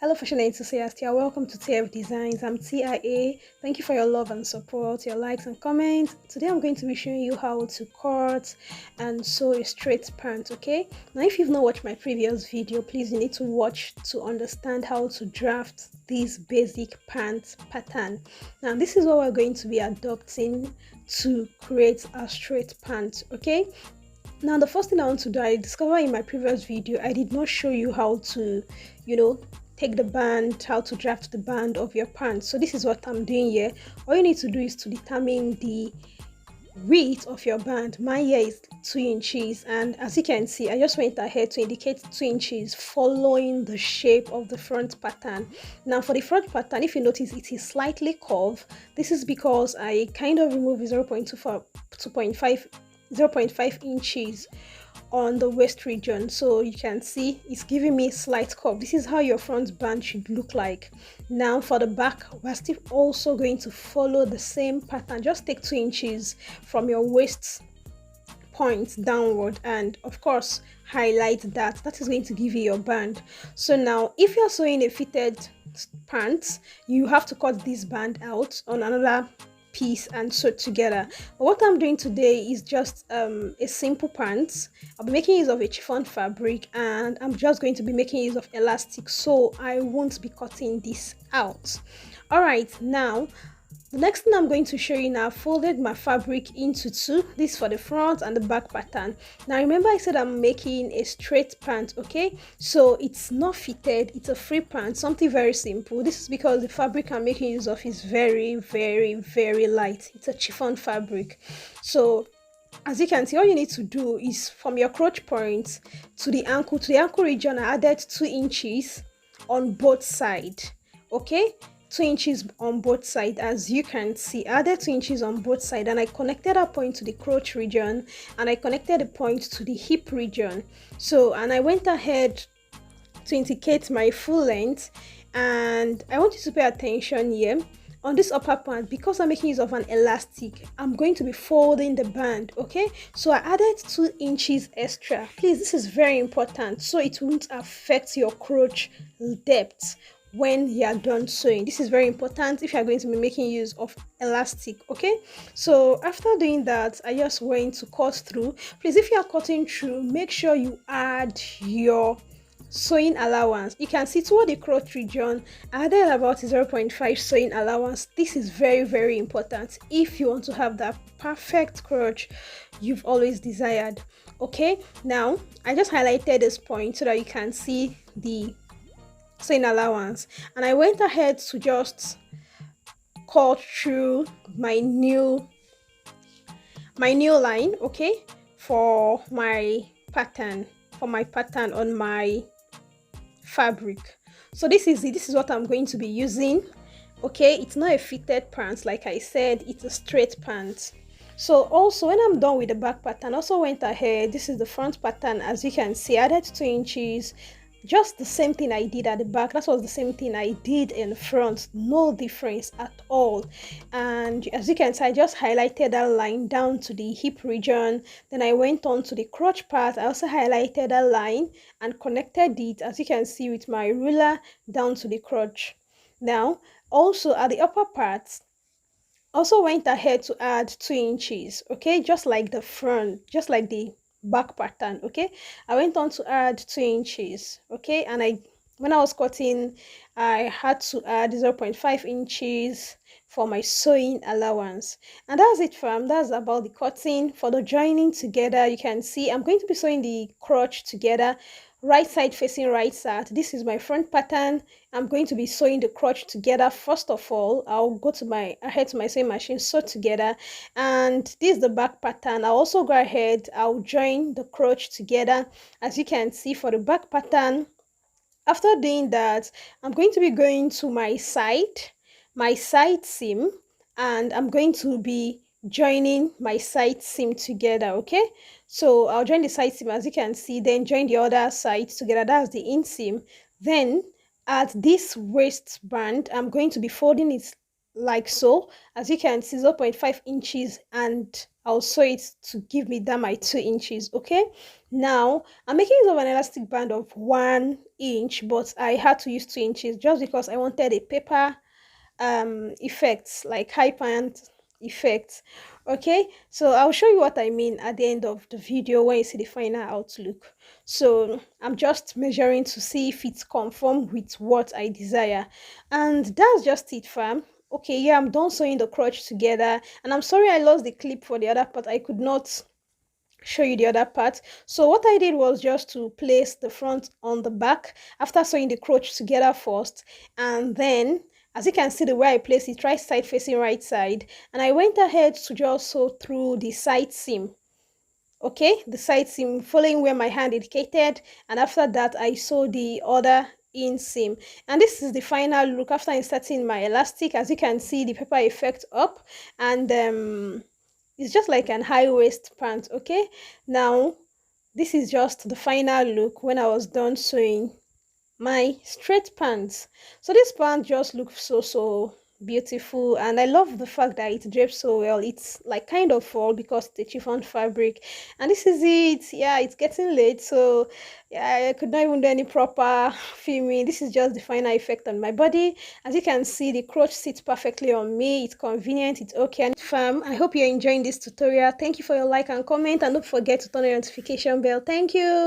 Hello, fashion enthusiasts. You're welcome to TF Designs. I'm TIA. Thank you for your love and support, your likes and comments. Today, I'm going to be showing you how to cut and sew a straight pant. Okay. Now, if you've not watched my previous video, please you need to watch to understand how to draft this basic pant pattern. Now, this is what we're going to be adopting to create a straight pant. Okay. Now, the first thing I want to do, I discovered in my previous video, I did not show you how to, you know, take the band, how to draft the band of your pants. So this is what I'm doing here. All you need to do is to determine the width of your band. Mine here is 2 inches, and as you can see, I just went ahead to indicate 2 inches following the shape of the front pattern. Now for the front pattern, if you notice, it is slightly curved. This is because I kind of removed 0.5 inches on the waist region, so you can see it's giving me a slight curve. This is how your front band should look like. Now for the back, we're still also going to follow the same pattern. Just take 2 inches from your waist point downward, and of course highlight that is going to give you your band. So now if you're sewing a fitted pants, you have to cut this band out on another piece and sew together. But what I'm doing today is just a simple pants. I'll be making use of a chiffon fabric, and I'm just going to be making use of elastic, so I won't be cutting this out. All right, now the next thing I'm going to show you now, folded my fabric into two. This for the front and the back pattern. Now remember I said I'm making a straight pant, okay? So it's not fitted, it's a free pant, something very simple. This is because the fabric I'm making use of is very light. It's a chiffon fabric. So as you can see, all you need to do is from your crotch point to the ankle region, I added 2 inches on both sides, okay? 2 inches on both sides. As you can see, I added 2 inches on both sides, and I connected that point to the crotch region, and I connected the point to the hip region. So, and I went ahead to indicate my full length, and I want you to pay attention here. On this upper part, because I'm making use of an elastic, I'm going to be folding the band, okay? So I added 2 inches extra. Please, this is very important, so it won't affect your crotch depth when you are done sewing. This is very important if you are going to be making use of elastic, okay? So after doing that, I just went to cut through. Please, if you are cutting through, make sure you add your sewing allowance. You can see toward the crotch region, I added about 0.5 sewing allowance. This is very important if you want to have that perfect crotch you've always desired, okay? Now I just highlighted this point so that you can see the sewing allowance, and I went ahead to just cut through my new line, okay, for my pattern on my fabric. So this is what I'm going to be using, okay? It's not a fitted pants, like I said, it's a straight pants. So also when I'm done with the back pattern, also went ahead, this is the front pattern. As you can see, I added 2 inches. Just the same thing I did at the back, that was the same thing I did in the front, no difference at all. And as you can see, I just highlighted that line down to the hip region. Then I went on to the crotch part. I also highlighted that line and connected it, as you can see, with my ruler down to the crotch. Now also at the upper part, also went ahead to add 2 inches, okay, just like the front, just like the back pattern, okay? I went on to add 2 inches, okay? And when I was cutting, I had to add 0.5 inches for my sewing allowance. And that's it, fam. That's about the cutting. For the joining together, you can see I'm going to be sewing the crotch together, right side facing right side. This is my front pattern. I'm going to be sewing the crotch together. First of all, I'll go to my sewing machine, sew together, and this is the back pattern. I'll also go ahead, I'll join the crotch together. As you can see, for the back pattern, after doing that, I'm going to be going to my side seam, and I'm going to be joining my side seam together, okay? So I'll join the side seam, as you can see, then join the other side together. That's the inseam. Then at this waistband, I'm going to be folding it like so. As you can see, 0.5 inches and I'll sew it to give me that my 2 inches. Okay, now I'm making use of an elastic band of 1 inch, but I had to use 2 inches just because I wanted a paper effects, like high pant effects. Okay, so I'll show you what I mean at the end of the video when you see the final outlook. So I'm just measuring to see if it's conform with what I desire, and that's just it, fam. Okay, yeah, I'm done sewing the crotch together, and I'm sorry I lost the clip for the other part. I could not show you the other part. So what I did was just to place the front on the back after sewing the crotch together first, and then as you can see the way I placed it, right side facing right side, and I went ahead to just sew through the side seam. Okay, the side seam following where my hand indicated, and after that I sew the other inseam, and this is the final look after inserting my elastic. As you can see, the paper effect up, and it's just like an high waist pant. Okay, now this is just the final look when I was done sewing my straight pants. So this pant just looks so beautiful, and I love the fact that it drapes so well. It's like kind of fall because the chiffon fabric, and this is it. Yeah, it's getting late, so yeah, I could not even do any proper filming. This is just the final effect on my body. As you can see, the crotch sits perfectly on me. It's convenient, it's okay, and fam, I hope you're enjoying this tutorial. Thank you for your like and comment, and don't forget to turn on your notification bell. Thank you.